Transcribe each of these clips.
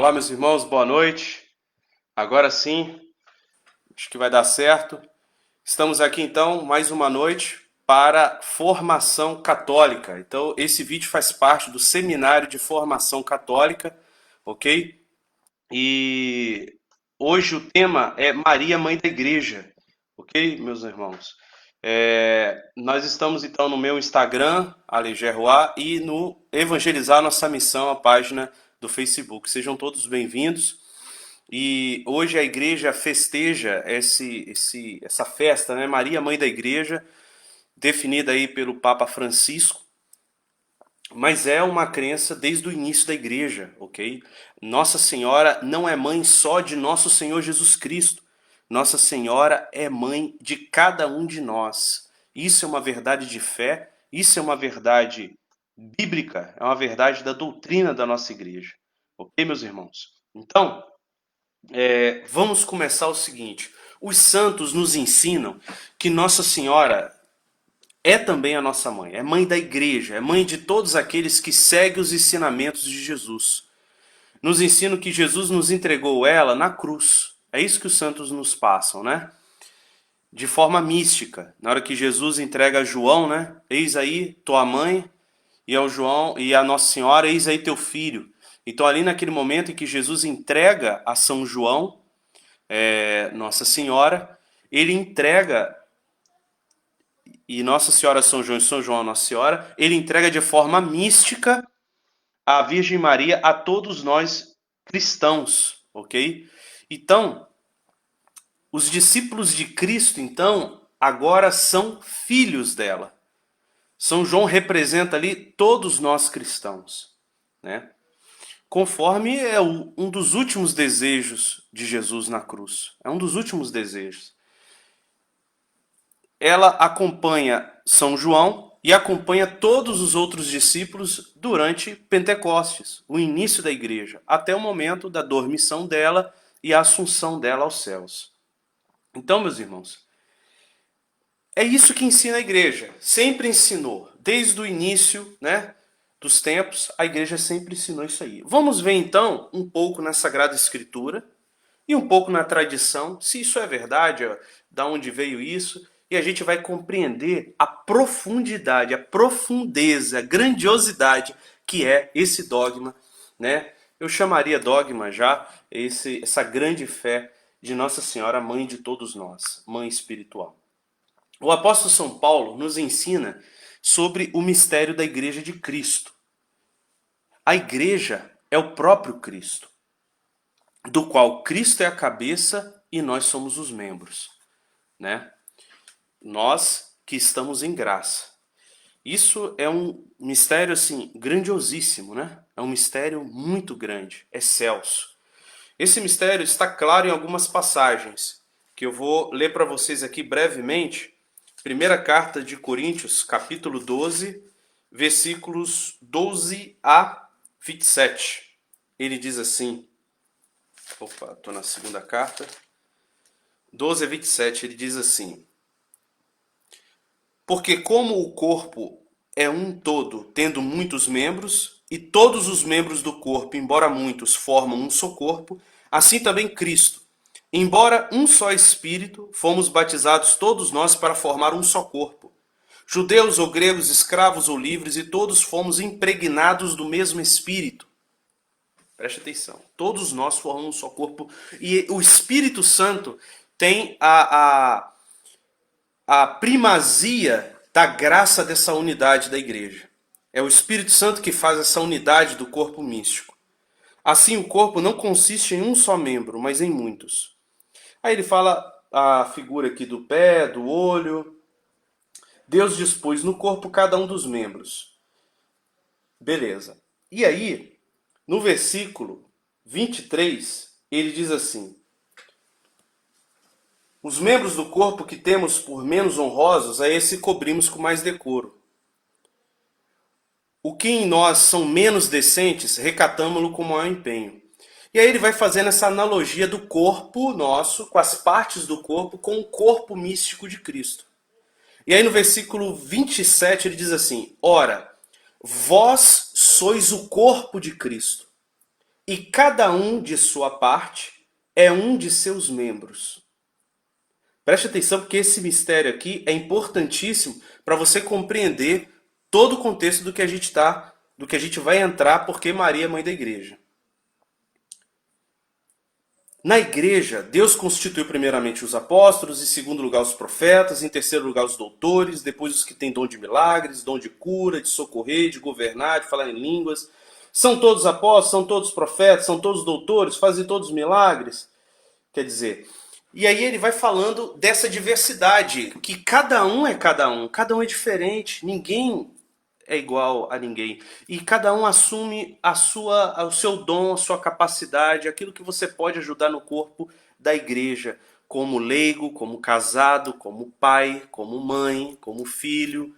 Olá, meus irmãos, boa noite. Agora sim, acho que vai dar certo. Estamos aqui então mais uma noite para formação católica. Então, esse vídeo faz parte do seminário de formação católica, ok? E hoje o tema é Maria, Mãe da Igreja, ok, meus irmãos? Nós estamos então no meu Instagram, Alegeroa, e no Evangelizar Nossa Missão, a página do Facebook. Sejam todos bem-vindos. E hoje a igreja festeja essa festa, né? Maria, Mãe da Igreja, definida aí pelo Papa Francisco, mas é uma crença desde o início da igreja, ok? Nossa Senhora não é mãe só de nosso Senhor Jesus Cristo. Nossa Senhora é mãe de cada um de nós. Isso é uma verdade de fé, isso é uma verdade bíblica, é uma verdade da doutrina da nossa igreja. Ok, meus irmãos? Então, vamos começar o seguinte. Os santos nos ensinam que Nossa Senhora é também a nossa mãe, é mãe da igreja, é mãe de todos aqueles que seguem os ensinamentos de Jesus. Nos ensinam que Jesus nos entregou ela na cruz. É isso que os santos nos passam, né? De forma mística. Na hora que Jesus entrega a João, né? Eis aí tua mãe, e ao João e a Nossa Senhora, eis aí teu filho. Então ali naquele momento em que Jesus entrega a São João, Nossa Senhora, ele entrega, e Nossa Senhora São João e São João Nossa Senhora, ele entrega de forma mística a Virgem Maria a todos nós cristãos, ok? Então, os discípulos de Cristo, então, agora são filhos dela. São João representa ali todos nós cristãos, né? Conforme um dos últimos desejos de Jesus na cruz. É um dos últimos desejos. Ela acompanha São João e acompanha todos os outros discípulos durante Pentecostes, o início da igreja, até o momento da dormição dela e a assunção dela aos céus. Então, meus irmãos, é isso que ensina a igreja. Sempre ensinou, desde o início, né, dos tempos, a igreja sempre ensinou isso aí. Vamos ver então um pouco na Sagrada Escritura e um pouco na tradição, se isso é verdade, ó, da onde veio isso, e a gente vai compreender a profundidade, a profundeza, a grandiosidade que é esse dogma, né? Eu chamaria dogma já essa grande fé de Nossa Senhora, mãe de todos nós, mãe espiritual. O apóstolo São Paulo nos ensina sobre o mistério da Igreja de Cristo. A Igreja é o próprio Cristo, do qual Cristo é a cabeça e nós somos os membros, né? Nós que estamos em graça. Isso é um mistério assim grandiosíssimo, né? É um mistério muito grande, excelso. Esse mistério está claro em algumas passagens que eu vou ler para vocês aqui brevemente. Primeira carta de Coríntios, capítulo 12, versículos 12 a 27. Ele diz assim: opa, estou na segunda carta. 12 a 27, ele diz assim: porque como o corpo é um todo, tendo muitos membros, e todos os membros do corpo, embora muitos, formam um só corpo, assim também Cristo. Embora um só Espírito, fomos batizados todos nós para formar um só corpo. Judeus ou gregos, escravos ou livres, e todos fomos impregnados do mesmo Espírito. Preste atenção. Todos nós formamos um só corpo. E o Espírito Santo tem a primazia da graça dessa unidade da igreja. É o Espírito Santo que faz essa unidade do corpo místico. Assim, o corpo não consiste em um só membro, mas em muitos. Aí ele fala a figura aqui do pé, do olho. Deus dispôs no corpo cada um dos membros. Beleza. E aí, no versículo 23, ele diz assim: os membros do corpo que temos por menos honrosos, a esse cobrimos com mais decoro. O que em nós são menos decentes, recatamo-lo com maior empenho. E aí ele vai fazendo essa analogia do corpo nosso, com as partes do corpo, com o corpo místico de Cristo. E aí no versículo 27 ele diz assim: ora, vós sois o corpo de Cristo, e cada um de sua parte é um de seus membros. Preste atenção porque esse mistério aqui é importantíssimo para você compreender todo o contexto do que a gente vai entrar, porque Maria é mãe da igreja. Na igreja, Deus constituiu primeiramente os apóstolos, em segundo lugar os profetas, em terceiro lugar os doutores, depois os que têm dom de milagres, dom de cura, de socorrer, de governar, de falar em línguas. São todos apóstolos, são todos profetas, são todos doutores, fazem todos milagres. Quer dizer, e aí ele vai falando dessa diversidade, que cada um é diferente, ninguém é igual a ninguém. E cada um assume o seu dom, a sua capacidade, aquilo que você pode ajudar no corpo da igreja, como leigo, como casado, como pai, como mãe, como filho.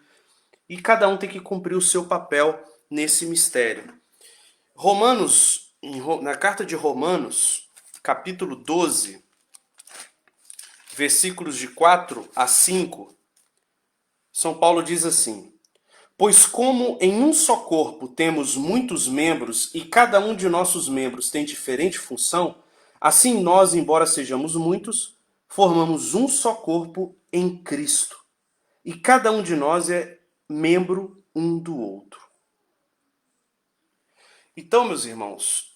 E cada um tem que cumprir o seu papel nesse mistério. Na carta de Romanos, capítulo 12, versículos de 4 a 5, São Paulo diz assim: pois como em um só corpo temos muitos membros e cada um de nossos membros tem diferente função, assim nós, embora sejamos muitos, formamos um só corpo em Cristo. E cada um de nós é membro um do outro. Então, meus irmãos,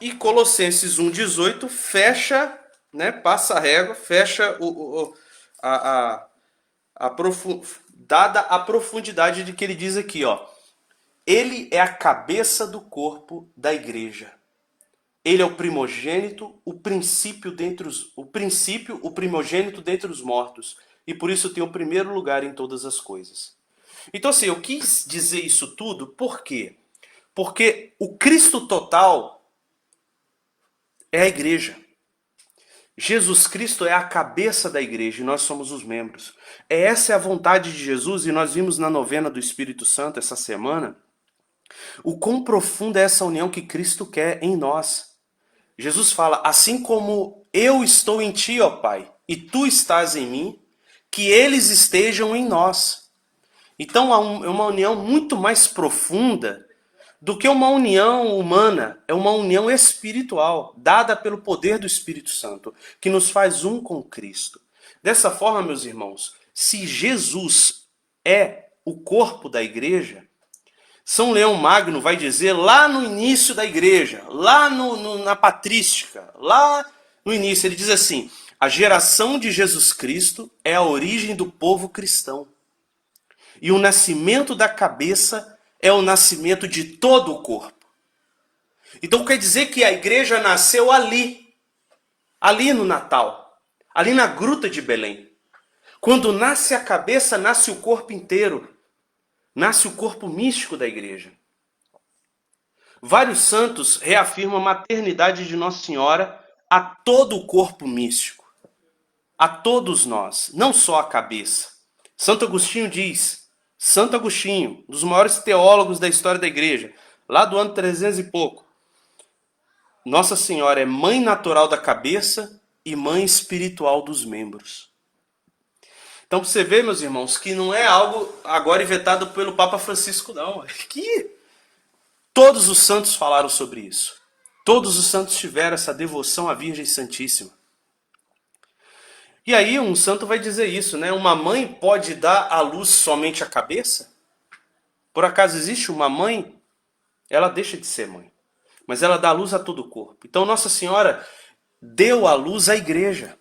e Colossenses 1,18 fecha, né, passa a régua, fecha dada a profundidade de que ele diz aqui, ó. Ele é a cabeça do corpo da igreja. Ele é o primogênito, o primogênito dentre os mortos. E por isso tem o primeiro lugar em todas as coisas. Então, assim, eu quis dizer isso tudo, por quê? Porque o Cristo total é a igreja. Jesus Cristo é a cabeça da igreja e nós somos os membros. Essa é a vontade de Jesus, e nós vimos na novena do Espírito Santo essa semana o quão profunda é essa união que Cristo quer em nós. Jesus fala: assim como eu estou em ti, ó Pai, e tu estás em mim, que eles estejam em nós. Então é uma união muito mais profunda do que uma união humana, é uma união espiritual, dada pelo poder do Espírito Santo, que nos faz um com Cristo. Dessa forma, meus irmãos, se Jesus é o corpo da igreja, São Leão Magno vai dizer lá no início da igreja, lá na patrística, lá no início, ele diz assim: a geração de Jesus Cristo é a origem do povo cristão. E o nascimento da cabeça é o nascimento de todo o corpo. Então quer dizer que a igreja nasceu ali no Natal, ali na gruta de Belém. Quando nasce a cabeça, nasce o corpo inteiro. Nasce o corpo místico da igreja. Vários santos reafirmam a maternidade de Nossa Senhora a todo o corpo místico. A todos nós, não só a cabeça. Santo Agostinho diz, Santo Agostinho, um dos maiores teólogos da história da igreja, lá do ano 300 e pouco, Nossa Senhora é mãe natural da cabeça e mãe espiritual dos membros. Então você vê, meus irmãos, que não é algo agora inventado pelo Papa Francisco, não. É que todos os santos falaram sobre isso. Todos os santos tiveram essa devoção à Virgem Santíssima. E aí um santo vai dizer isso, né? Uma mãe pode dar à luz somente a cabeça? Por acaso existe uma mãe? Ela deixa de ser mãe. Mas ela dá à luz a todo o corpo. Então Nossa Senhora deu à luz a igreja.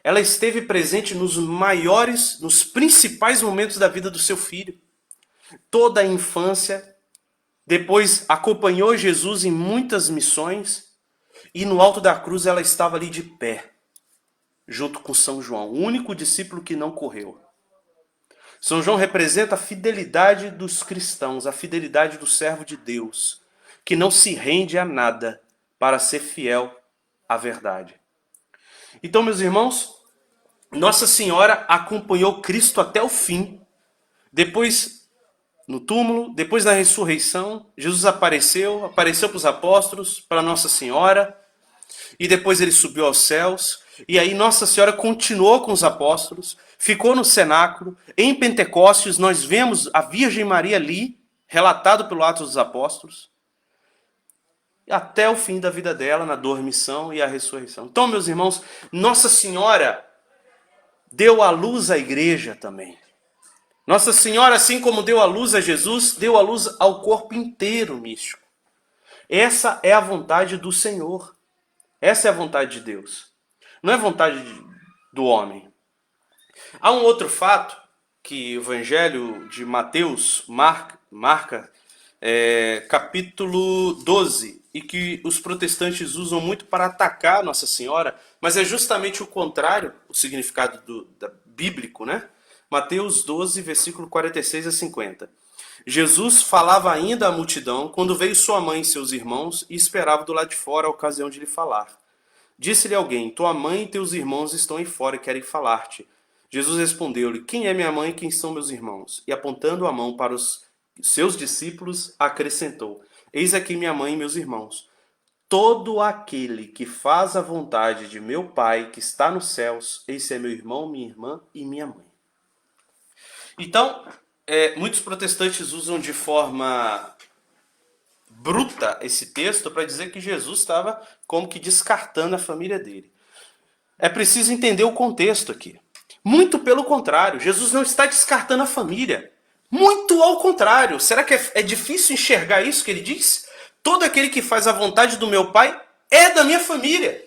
Ela esteve presente nos principais momentos da vida do seu filho. Toda a infância, depois acompanhou Jesus em muitas missões, e no alto da cruz ela estava ali de pé, junto com São João, o único discípulo que não correu. São João representa a fidelidade dos cristãos, a fidelidade do servo de Deus, que não se rende a nada para ser fiel à verdade. Então, meus irmãos, Nossa Senhora acompanhou Cristo até o fim. Depois, no túmulo, depois da ressurreição, Jesus apareceu para os apóstolos, para Nossa Senhora, e depois ele subiu aos céus. E aí Nossa Senhora continuou com os apóstolos, ficou no cenáculo. Em Pentecostes nós vemos a Virgem Maria ali, relatado pelo Atos dos Apóstolos. até o fim da vida dela, na dormição e a ressurreição. Então, meus irmãos, Nossa Senhora deu à luz a igreja também. Nossa Senhora, assim como deu à luz a Jesus, deu à luz ao corpo inteiro místico. Essa é a vontade do Senhor. Essa é a vontade de Deus. Não é vontade do homem. Há um outro fato que o Evangelho de Mateus marca, capítulo 12, e que os protestantes usam muito para atacar Nossa Senhora, mas é justamente o contrário, o significado bíblico, né? Mateus 12, versículo 46 a 50. Jesus falava ainda à multidão quando veio sua mãe e seus irmãos e esperava do lado de fora a ocasião de lhe falar. Disse-lhe alguém: tua mãe e teus irmãos estão aí fora e querem falar-te. Jesus respondeu-lhe: quem é minha mãe e quem são meus irmãos? E apontando a mão para os seus discípulos, acrescentou: eis aqui minha mãe e meus irmãos. Todo aquele que faz a vontade de meu Pai que está nos céus, esse é meu irmão, minha irmã e minha mãe. Então, muitos protestantes usam de forma bruta esse texto para dizer que Jesus estava como que descartando a família dele. É preciso entender o contexto aqui. Muito pelo contrário, Jesus não está descartando a família. Muito ao contrário. Será que é difícil enxergar isso que ele diz? Todo aquele que faz a vontade do meu Pai é da minha família.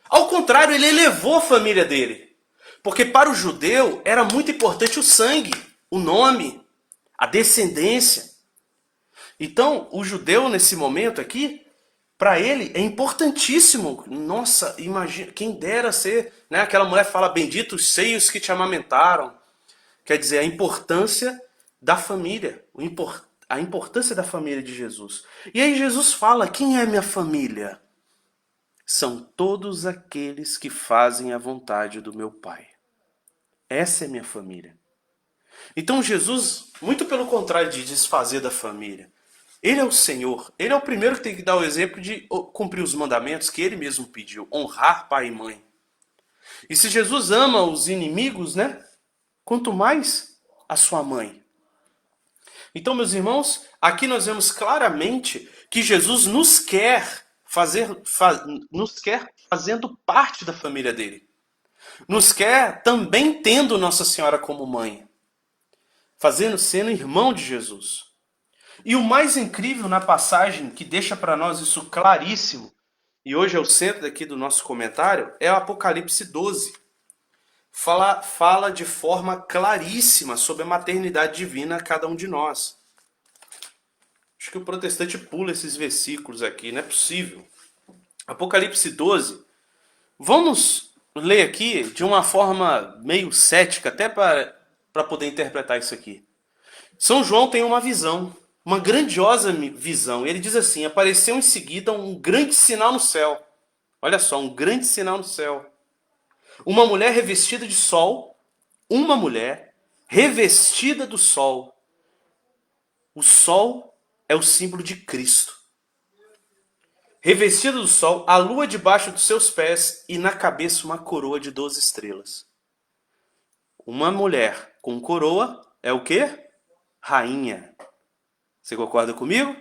Ao contrário, ele elevou a família dele. Porque para o judeu era muito importante o sangue, o nome, a descendência. Então, o judeu nesse momento aqui, para ele é importantíssimo. Nossa, imagina, quem dera ser, né? Aquela mulher fala, benditos seios que te amamentaram. Quer dizer, a importância da família, a importância da família de Jesus. E aí Jesus fala, quem é minha família? São todos aqueles que fazem a vontade do meu Pai. Essa é minha família. Então Jesus, muito pelo contrário de desfazer da família, ele é o Senhor, ele é o primeiro que tem que dar o exemplo de cumprir os mandamentos que ele mesmo pediu, honrar pai e mãe. E se Jesus ama os inimigos, né? Quanto mais a sua mãe. Então, meus irmãos, aqui nós vemos claramente que Jesus nos quer fazendo parte da família dele. Nos quer também tendo Nossa Senhora como mãe. Sendo irmão de Jesus. E o mais incrível na passagem, que deixa para nós isso claríssimo, e hoje é o centro aqui do nosso comentário, é o Apocalipse 12. Fala de forma claríssima sobre a maternidade divina a cada um de nós. Acho que o protestante pula esses versículos aqui, não é possível. Apocalipse 12. Vamos ler aqui de uma forma meio cética, até para poder interpretar isso aqui. São João tem uma visão, uma grandiosa visão. Ele diz assim, apareceu em seguida um grande sinal no céu. Olha só, um grande sinal no céu. Uma mulher revestida de sol, uma mulher revestida do sol. O sol é o símbolo de Cristo. Revestida do sol, a lua debaixo dos seus pés e na cabeça uma coroa de 12 estrelas. Uma mulher com coroa é o quê? Rainha. Você concorda comigo?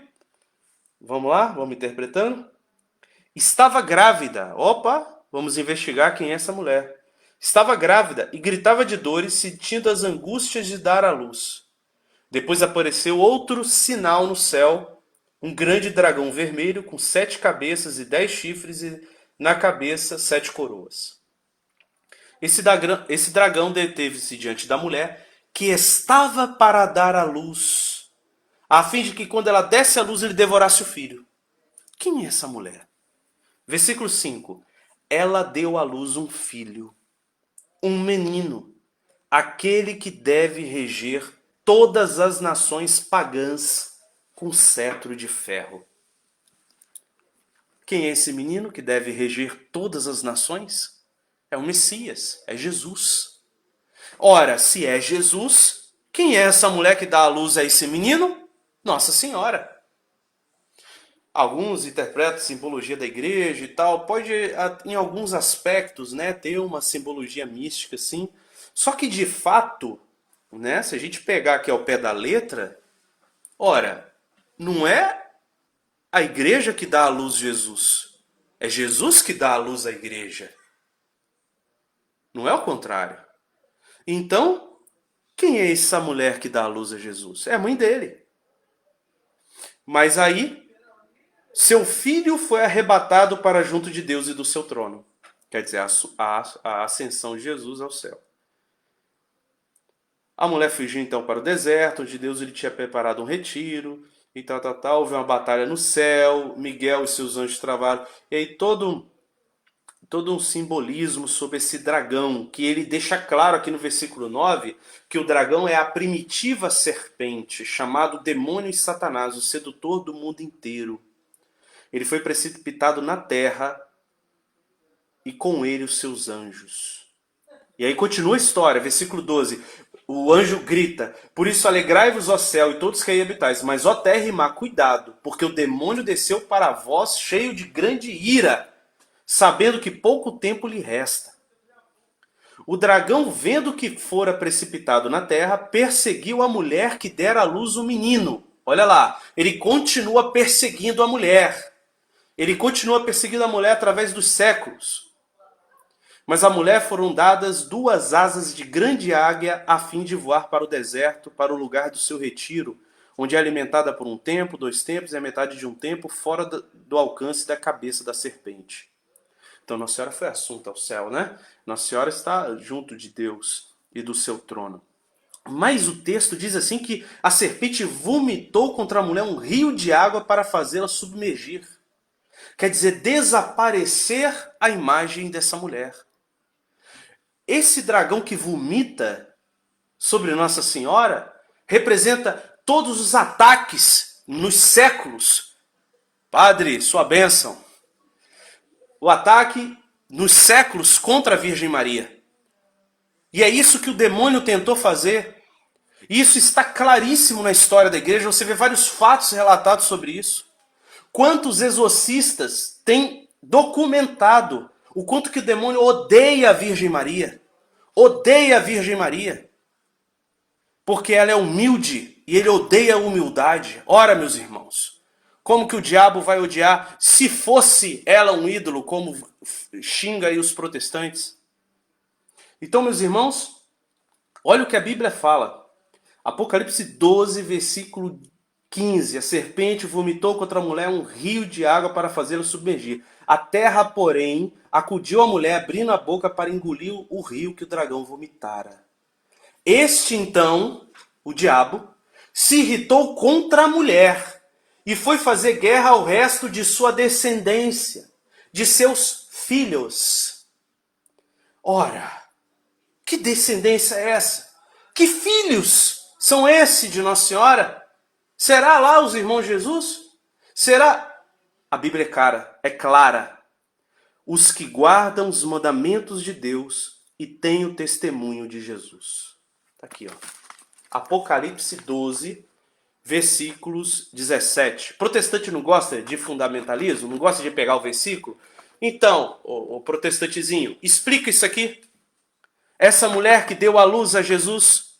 Vamos lá, vamos interpretando. Estava grávida. Opa, vamos investigar quem é essa mulher. Estava grávida e gritava de dores, sentindo as angústias de dar à luz. Depois apareceu outro sinal no céu, um grande dragão vermelho com 7 cabeças e 10 chifres e na cabeça 7 coroas. Esse dragão deteve-se diante da mulher que estava para dar à luz, a fim de que quando ela desse à luz ele devorasse o filho. Quem é essa mulher? Versículo 5. Ela deu à luz um filho, um menino, aquele que deve reger todas as nações pagãs com cetro de ferro. Quem é esse menino que deve reger todas as nações? É o Messias, é Jesus. Ora, se é Jesus, quem é essa mulher que dá à luz a esse menino? Nossa Senhora. Alguns interpretam simbologia da igreja e tal, pode em alguns aspectos, né, ter uma simbologia mística, sim. Só que de fato, né, se a gente pegar aqui ao pé da letra, ora, não é a igreja que dá à luz Jesus. É Jesus que dá à luz a igreja. Não é o contrário. Então, quem é essa mulher que dá à luz a Jesus? É a mãe dele. Mas aí, seu filho foi arrebatado para junto de Deus e do seu trono. Quer dizer, a ascensão de Jesus ao céu. A mulher fugiu então para o deserto, onde Deus lhe tinha preparado um retiro, e tal. Houve uma batalha no céu, Miguel e seus anjos travaram. E aí todo um simbolismo sobre esse dragão, que ele deixa claro aqui no versículo 9, que o dragão é a primitiva serpente, chamado demônio e Satanás, o sedutor do mundo inteiro. Ele foi precipitado na terra e com ele os seus anjos. E aí continua a história, versículo 12. O anjo grita: por isso alegrai-vos, ó céu, e todos que aí habitais, mas ó terra e mar, cuidado, porque o demônio desceu para vós cheio de grande ira, sabendo que pouco tempo lhe resta. O dragão, vendo que fora precipitado na terra, perseguiu a mulher que dera à luz o menino. Olha lá, ele continua perseguindo a mulher. Ele continua perseguindo a mulher através dos séculos. Mas à mulher foram dadas 2 asas de grande águia a fim de voar para o deserto, para o lugar do seu retiro, onde é alimentada por 1 tempo, 2 tempos e a metade de 1 tempo, fora do alcance da cabeça da serpente. Então Nossa Senhora foi assunta ao céu, né? Nossa Senhora está junto de Deus e do seu trono. Mas o texto diz assim que a serpente vomitou contra a mulher um rio de água para fazê-la submergir. Quer dizer, desaparecer a imagem dessa mulher. Esse dragão que vomita sobre Nossa Senhora representa todos os ataques nos séculos. Padre, sua bênção. O ataque nos séculos contra a Virgem Maria. E é isso que o demônio tentou fazer. E isso está claríssimo na história da igreja. Você vê vários fatos relatados sobre isso. Quantos exorcistas têm documentado o quanto que o demônio odeia a Virgem Maria. Odeia a Virgem Maria. Porque ela é humilde e ele odeia a humildade. Ora, meus irmãos, como que o diabo vai odiar se fosse ela um ídolo, como xinga aí os protestantes? Então, meus irmãos, olha o que a Bíblia fala. Apocalipse 12, versículo 15. A serpente vomitou contra a mulher um rio de água para fazê-la submergir. A terra, porém, acudiu a mulher, abrindo a boca para engolir o rio que o dragão vomitara. Este, então, o diabo, se irritou contra a mulher e foi fazer guerra ao resto de sua descendência, de seus filhos. Ora, que descendência é essa? Que filhos são esses de Nossa Senhora? Será lá os irmãos de Jesus? Será? A Bíblia é clara. Os que guardam os mandamentos de Deus e têm o testemunho de Jesus. Está aqui, ó. Apocalipse 12, versículos 17. Protestante não gosta de fundamentalismo? Não gosta de pegar o versículo? Então, o protestantezinho, explica isso aqui. Essa mulher que deu à luz a Jesus,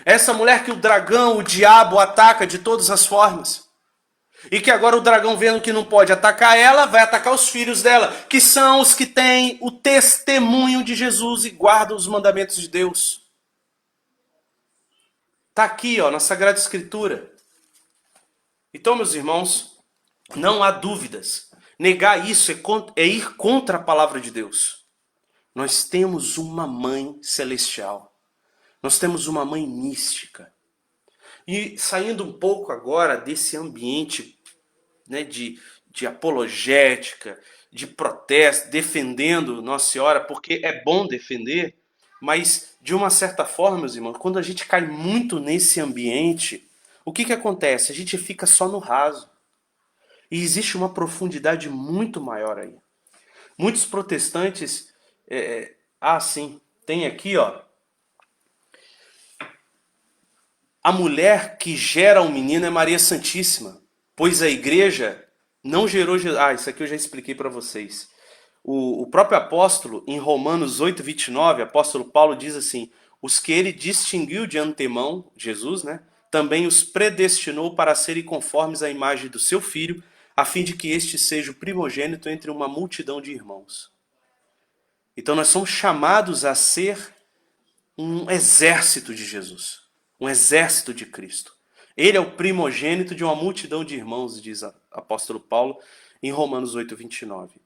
essa mulher que o dragão, o diabo, ataca de todas as formas. E que agora o dragão, vendo que não pode atacar ela, vai atacar os filhos dela, que são os que têm o testemunho de Jesus e guardam os mandamentos de Deus. Está aqui, ó, na Sagrada Escritura. Então, meus irmãos, não há dúvidas. Negar isso é ir contra a palavra de Deus. Nós temos uma mãe celestial. Nós temos uma mãe mística. E saindo um pouco agora desse ambiente, né, de apologética, de protesto, defendendo Nossa Senhora, porque é bom defender, mas de uma certa forma, meus irmãos, quando a gente cai muito nesse ambiente, o que acontece? A gente fica só no raso. E existe uma profundidade muito maior aí. Muitos protestantes... sim, tem aqui, ó. A mulher que gera um menino é Maria Santíssima, pois a igreja não gerou Jesus. Isso aqui eu já expliquei para vocês. O próprio apóstolo, em Romanos 8, 29, apóstolo Paulo diz assim: os que ele distinguiu de antemão, Jesus, né, também os predestinou para serem conformes à imagem do seu filho, a fim de que este seja o primogênito entre uma multidão de irmãos. Então nós somos chamados a ser um exército de Jesus, um exército de Cristo. Ele é o primogênito de uma multidão de irmãos, diz o apóstolo Paulo em Romanos 8:29.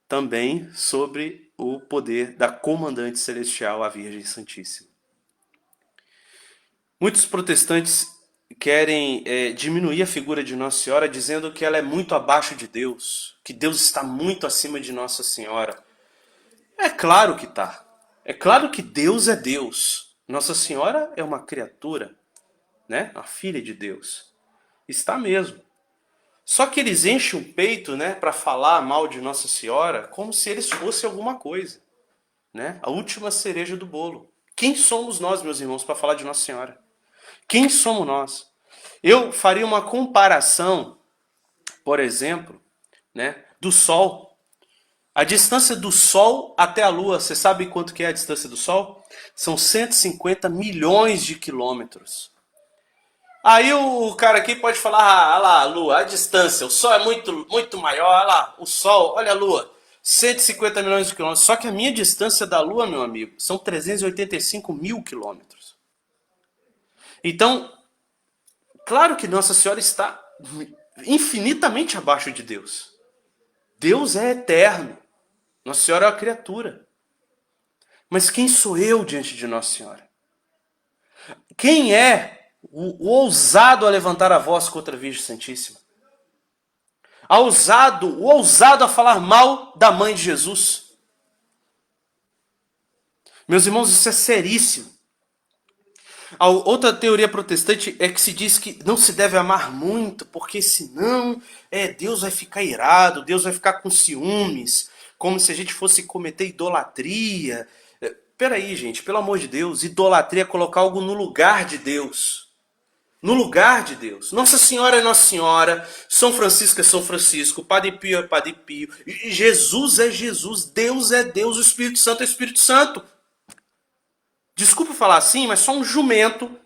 Também sobre o poder da comandante celestial, a Virgem Santíssima. Muitos protestantes querem diminuir a figura de Nossa Senhora, dizendo que ela é muito abaixo de Deus, que Deus está muito acima de Nossa Senhora. É claro que está. É claro que Deus é Deus. Nossa Senhora é uma criatura, né? A filha de Deus. Está mesmo. Só que eles enchem o peito, né, para falar mal de Nossa Senhora, como se eles fossem alguma coisa, né? A última cereja do bolo. Quem somos nós, meus irmãos, para falar de Nossa Senhora? Quem somos nós? Eu faria uma comparação, por exemplo, né, do Sol. A distância do Sol até a Lua, você sabe quanto que é a distância do Sol? São 150 milhões de quilômetros. Aí o cara aqui pode falar, olha lá, a Lua, a distância, o Sol é muito maior, olha lá, o Sol, olha a Lua, 150 milhões de quilômetros. Só que a minha distância da Lua, meu amigo, são 385 mil quilômetros. Então, claro que Nossa Senhora está infinitamente abaixo de Deus. Deus é eterno. Nossa Senhora é uma criatura. Mas quem sou eu diante de Nossa Senhora? Quem é o ousado a levantar a voz contra a Virgem Santíssima? O ousado a falar mal da mãe de Jesus? Meus irmãos, isso é seríssimo. A outra teoria protestante é que se diz que não se deve amar muito, porque senão Deus vai ficar irado, Deus vai ficar com ciúmes, como se a gente fosse cometer idolatria. Peraí, gente, pelo amor de Deus, idolatria é colocar algo no lugar de Deus. No lugar de Deus. Nossa Senhora é Nossa Senhora, São Francisco é São Francisco, Padre Pio é Padre Pio, Jesus é Jesus, Deus é Deus, o Espírito Santo é Espírito Santo. Desculpa falar assim, mas só um jumento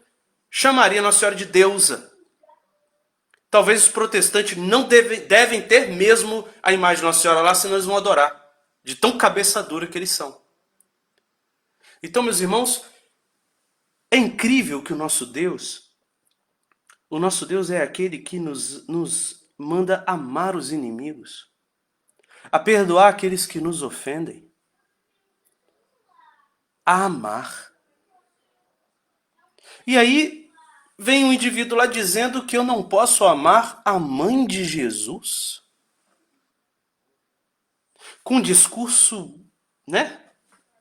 chamaria Nossa Senhora de deusa. Talvez os protestantes não devem ter mesmo a imagem de Nossa Senhora lá, senão eles vão adorar. De tão cabeça dura que eles são. Então, meus irmãos, é incrível que o nosso Deus é aquele que nos manda amar os inimigos, a perdoar aqueles que nos ofendem, a amar. E aí vem um indivíduo lá dizendo que eu não posso amar a mãe de Jesus? Com um discurso, né,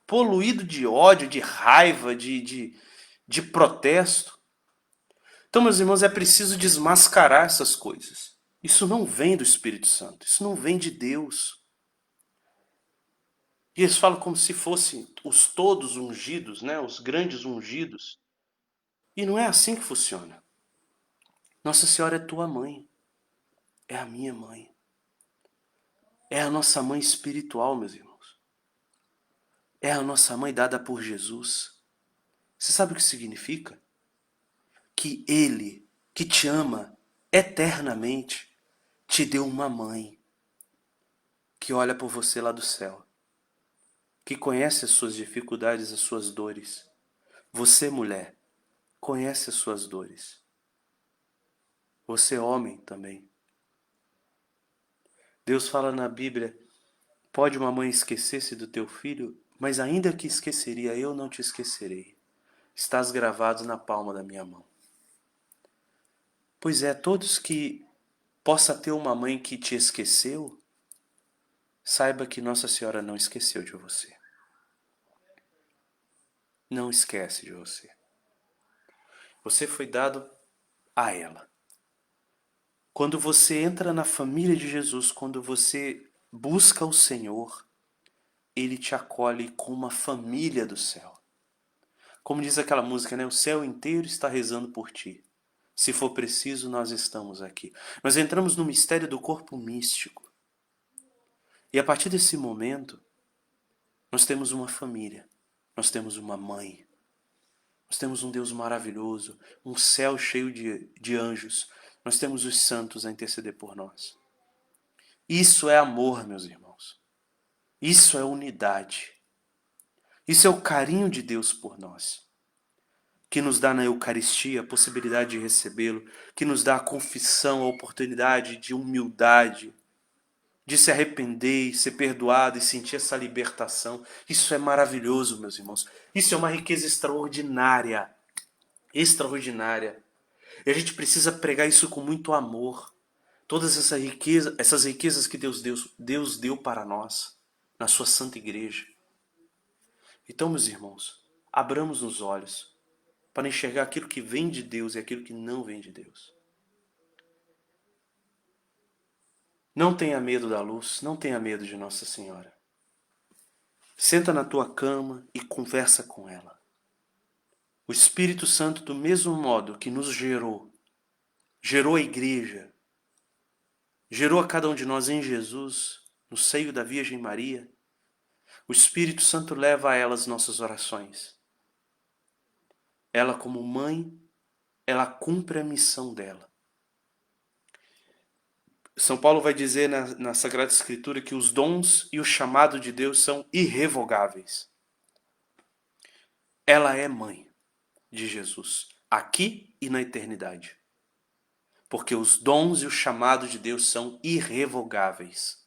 poluído de ódio, de raiva, de protesto. Então, meus irmãos, é preciso desmascarar essas coisas. Isso não vem do Espírito Santo, isso não vem de Deus. E eles falam como se fossem os todos ungidos, né, os grandes ungidos. E não é assim que funciona. Nossa Senhora é tua mãe, é a minha mãe. É a nossa mãe espiritual, meus irmãos. É a nossa mãe dada por Jesus. Você sabe o que significa? Que Ele, que te ama eternamente, te deu uma mãe que olha por você lá do céu, que conhece as suas dificuldades, as suas dores. Você, mulher, conhece as suas dores. Você, homem, também. Deus fala na Bíblia, pode uma mãe esquecer-se do teu filho, mas ainda que esqueceria, eu não te esquecerei. Estás gravado na palma da minha mão. Pois é, todos que possa ter uma mãe que te esqueceu, saiba que Nossa Senhora não esqueceu de você. Não esquece de você. Você foi dado a ela. Quando você entra na família de Jesus, quando você busca o Senhor, Ele te acolhe com uma família do céu. Como diz aquela música, né? O céu inteiro está rezando por ti. Se for preciso, nós estamos aqui. Nós entramos no mistério do corpo místico. E a partir desse momento, nós temos uma família. Nós temos uma mãe. Nós temos um Deus maravilhoso, um céu cheio de anjos, nós temos os santos a interceder por nós. Isso é amor, meus irmãos. Isso é unidade. Isso é o carinho de Deus por nós, que nos dá na Eucaristia a possibilidade de recebê-lo, que nos dá a confissão, a oportunidade de humildade, de se arrepender e ser perdoado e sentir essa libertação. Isso é maravilhoso, meus irmãos. Isso é uma riqueza extraordinária. Extraordinária. E a gente precisa pregar isso com muito amor. Todas essas riquezas que Deus deu para nós, na sua santa igreja. Então, meus irmãos, abramos os olhos para enxergar aquilo que vem de Deus e aquilo que não vem de Deus. Não tenha medo da luz, não tenha medo de Nossa Senhora. Senta na tua cama e conversa com ela. O Espírito Santo, do mesmo modo que nos gerou a igreja, gerou a cada um de nós em Jesus, no seio da Virgem Maria, o Espírito Santo leva a ela as nossas orações. Ela, como mãe, ela cumpre a missão dela. São Paulo vai dizer na Sagrada Escritura que os dons e o chamado de Deus são irrevogáveis. Ela é mãe de Jesus, aqui e na eternidade. Porque os dons e o chamado de Deus são irrevogáveis.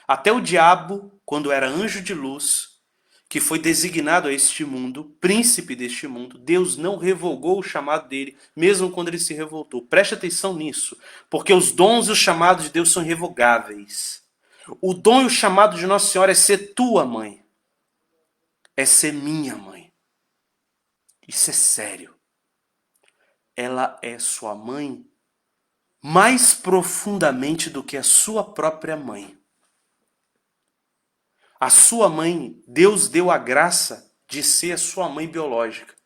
Até o diabo, quando era anjo de luz, que foi designado a este mundo, príncipe deste mundo, Deus não revogou o chamado dele, mesmo quando ele se revoltou. Preste atenção nisso, porque os dons e o chamado de Deus são irrevogáveis. O dom e o chamado de Nossa Senhora é ser tua mãe, é ser minha mãe. Isso é sério. Ela é sua mãe mais profundamente do que a sua própria mãe. A sua mãe, Deus deu a graça de ser a sua mãe biológica.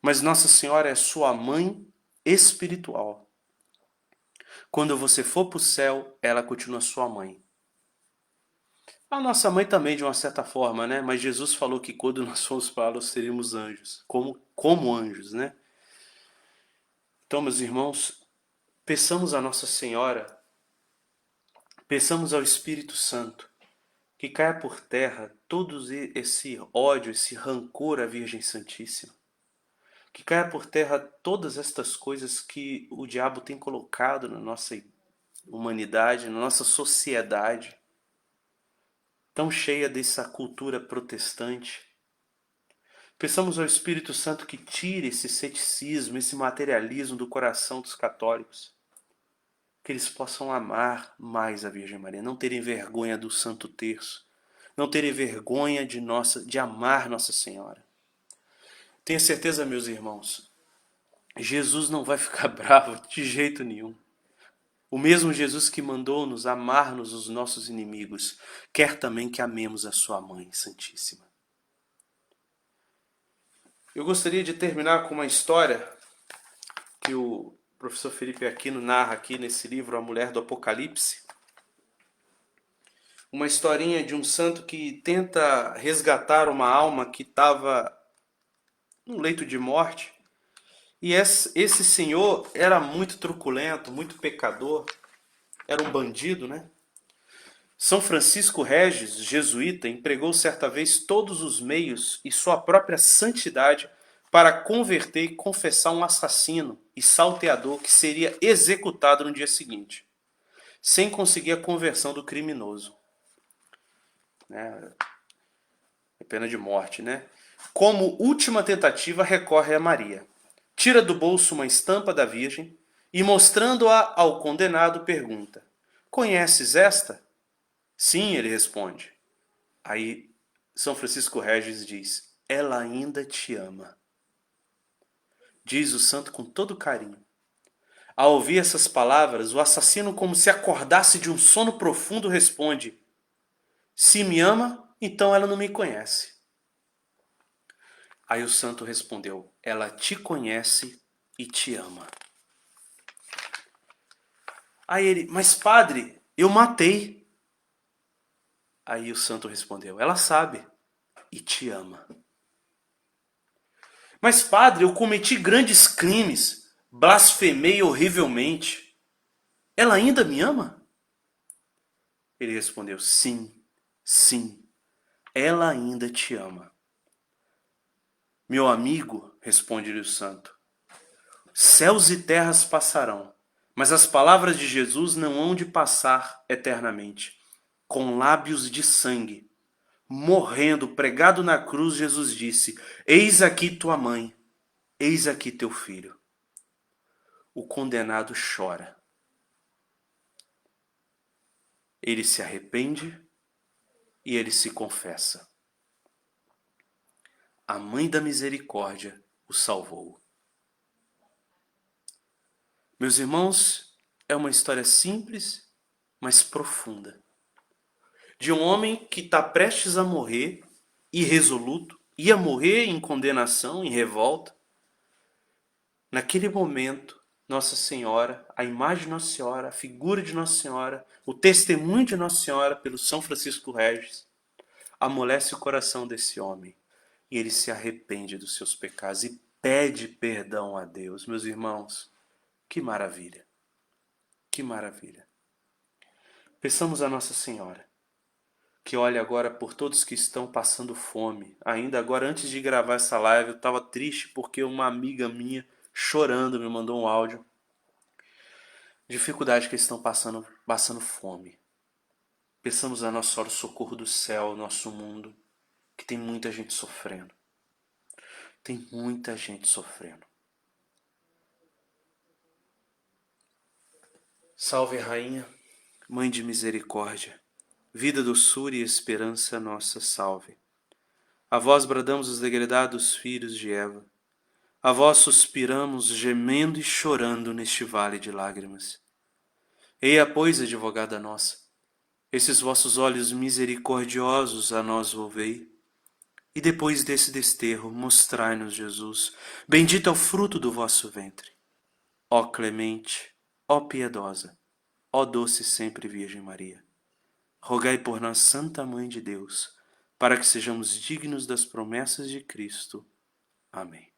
Mas Nossa Senhora é sua mãe espiritual. Quando você for para o céu, ela continua sua mãe. A nossa mãe também, de uma certa forma, né? Mas Jesus falou que quando nós formos para lá, nós seríamos anjos. Como anjos, né? Então, meus irmãos, peçamos a Nossa Senhora, peçamos ao Espírito Santo, que caia por terra todo esse ódio, esse rancor à Virgem Santíssima. Que caia por terra todas estas coisas que o diabo tem colocado na nossa humanidade, na nossa sociedade, tão cheia dessa cultura protestante. Peçamos ao Espírito Santo que tire esse ceticismo, esse materialismo do coração dos católicos. Que eles possam amar mais a Virgem Maria, não terem vergonha do Santo Terço, não terem vergonha de amar Nossa Senhora. Tenha certeza, meus irmãos, Jesus não vai ficar bravo de jeito nenhum. O mesmo Jesus que mandou-nos amar-nos os nossos inimigos, quer também que amemos a sua Mãe Santíssima. Eu gostaria de terminar com uma história que o professor Felipe Aquino narra aqui nesse livro, A Mulher do Apocalipse. Uma historinha de um santo que tenta resgatar uma alma que estava no leito de morte. E esse senhor era muito truculento, muito pecador, era um bandido, né? São Francisco Regis, jesuíta, empregou certa vez todos os meios e sua própria santidade para converter e confessar um assassino e salteador que seria executado no dia seguinte, sem conseguir a conversão do criminoso. É pena de morte, né? Como última tentativa, recorre a Maria. Tira do bolso uma estampa da Virgem e, mostrando-a ao condenado, pergunta: "Conheces esta?" "Sim", ele responde. Aí São Francisco Regis diz: "Ela ainda te ama." Diz o santo com todo carinho. Ao ouvir essas palavras, o assassino, como se acordasse de um sono profundo, responde: "Se me ama, então ela não me conhece." Aí o santo respondeu: "Ela te conhece e te ama." Aí ele: "Mas padre, eu matei." Aí o santo respondeu: "Ela sabe e te ama." "Mas padre, eu cometi grandes crimes." blasfemei horrivelmente. Ela ainda me ama? Ele respondeu: sim, sim, ela ainda te ama. Meu amigo, responde-lhe o santo, céus e terras passarão, mas as palavras de Jesus não hão de passar eternamente. Com lábios de sangue, morrendo, pregado na cruz, Jesus disse: eis aqui tua mãe, eis aqui teu filho. O condenado chora. Ele se arrepende e ele se confessa. A mãe da misericórdia o salvou. Meus irmãos, é uma história simples, mas profunda. De um homem que está prestes a morrer, irresoluto, ia morrer em condenação, em revolta. Naquele momento, Nossa Senhora, a imagem de Nossa Senhora, a figura de Nossa Senhora, o testemunho de Nossa Senhora pelo São Francisco Regis, amolece o coração desse homem. E ele se arrepende dos seus pecados e pede perdão a Deus. Meus irmãos, que maravilha! Que maravilha! Peçamos a Nossa Senhora que olhe agora por todos que estão passando fome. Ainda agora, antes de gravar essa live, eu estava triste porque uma amiga minha, chorando, me mandou um áudio. Dificuldade que eles estão passando fome. Peçamos a Nossa Senhora o socorro do céu, nosso mundo, que tem muita gente sofrendo. Tem muita gente sofrendo. Salve, Rainha, Mãe de misericórdia, vida, doçura e esperança nossa, salve. A vós bradamos os degredados filhos de Eva. A vós suspiramos, gemendo e chorando neste vale de lágrimas. Eia, pois, advogada nossa, esses vossos olhos misericordiosos a nós volvei, e depois desse desterro mostrai-nos Jesus, bendito é o fruto do vosso ventre. Ó clemente, ó piedosa, ó doce sempre Virgem Maria, rogai por nós, Santa Mãe de Deus, para que sejamos dignos das promessas de Cristo. Amém.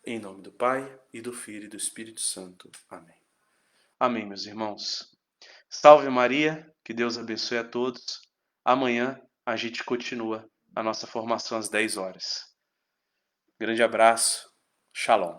Em nome do Pai, e do Filho e do Espírito Santo. Amém. Amém, meus irmãos. Salve Maria, que Deus abençoe a todos. Amanhã a gente continua a nossa formação às 10 horas. Grande abraço, Shalom.